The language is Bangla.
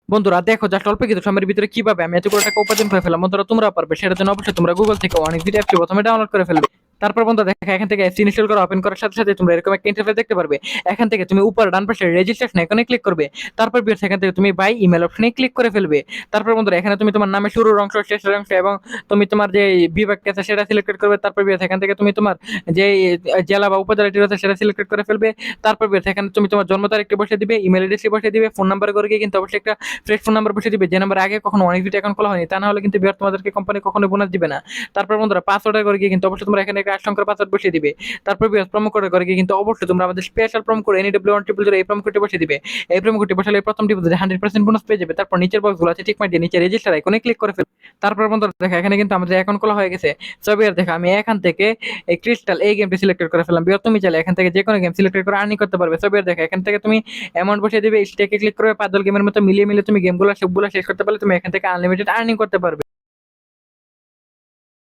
বন্ধুরা দেখো জাস্ট অল্প কিছু সময়ের ভিতরে কিভাবে আমি এত করে টাকা উপার্জন করে ফেললাম। বন্ধুরা তোমরা পারবে, সেটার জন্য অবশ্যই তোমরা গুগল থেকে অনেক ভিডিও অ্যাপটি প্রথমে ডাউনলোড করে ফেলবে। তারপর বন্ধুরা দেখো এখান থেকে অ্যাপস ইনস্টল করা ওপেন করার সাথে সাথে তোমরা এরকম একটা ইন্টারফেস দেখতে পারবে। এখান থেকে তুমি উপর ডান পাশে রেজিস্ট্রেশন এখানে ক্লিক করবে। তারপর বিয়ার সেখান থেকে তুমি বাই ইমেল অপশনে ক্লিক করে ফেলবে। তারপর বন্ধুরা এখানে তুমি তোমার নামের শুরুর অংশ, শেষের অংশ এবং তুমি তোমার যে বিভাগ আছে সেটা সিলেক্ট করবে। তারপর বিয়ার সেখান থেকে তুমি তোমার যে জেলা বা উপজেলাটি রয়েছে সেটা সিলেক্ট করে ফেলবে। তারপর বিয়ার সেখানে তুমি তোমার জন্ম তারিখটি বসিয়ে দিবে, ইমেল অ্যাড্রেসটি বসিয়ে দিবে, ফোন নাম্বার করে গিয়ে কিন্তু অবশ্যই একটা ফ্রেশ ফোন নাম্বার বসিয়ে দিবে, যে নাম্বার আগে কখনো অনেক ভিডিও অ্যাকাউন্ট খোলা হয়নি। তা না হলে কিন্তু বিয়ার তোমাদেরকে কোম্পানি কখনো বোনাস দিবে না। তারপর বন্ধুরা পাসওয়ার্ড করে গিয়ে কিন্তু অবশ্যই তোমরা এখানে একটা 8 সংখ্যার পাসওয়ার্ড বসিয়ে দিবে। তারপর বিয়ার প্রোমো কোড করে গিয়ে কিন্তু অবশ্যই তোমরা আমাদের স্পেশাল প্রোমো কোড NW100 এই প্রোমো কোডটি বসিয়ে দিবে। এই প্রোমো কোডটি বসালে প্রথম ডিপোজিটে 100% বোনাস পেয়ে যাবে। তারপর নিচের বক্সগুলো আছে ঠিক মাইরে নিচে রেজিস্টার আইকনে ক্লিক করে ফেলবে। তারপর বন্ধুরা দেখো এখানে কিন্তু আমাদের অ্যাকাউন্ট খোলা হয়ে গেছে। সো বিয়ার দেখো আমি এখান থেকে এই ক্রিস্টাল এই গেমটি সিলেক্ট করে ফেললাম। বিয়ার তুমি চাইলে এখান থেকে যে কোনো গেম সিলেক্ট করে আর্নিং করতে পারবে। সো বিয়ার দেখো এখান থেকে তুমি অ্যামাউন্ট বসিয়ে দিবে, স্টেকে ক্লিক করবে, পাদল গেমের মতো মিলিয়ে মিলিয়ে তুমি গেমগুলো সবগুলো শেষ করতে পারলে তুমি এখান থেকে আনলিমিটেড আর্নিং করতে পারবে।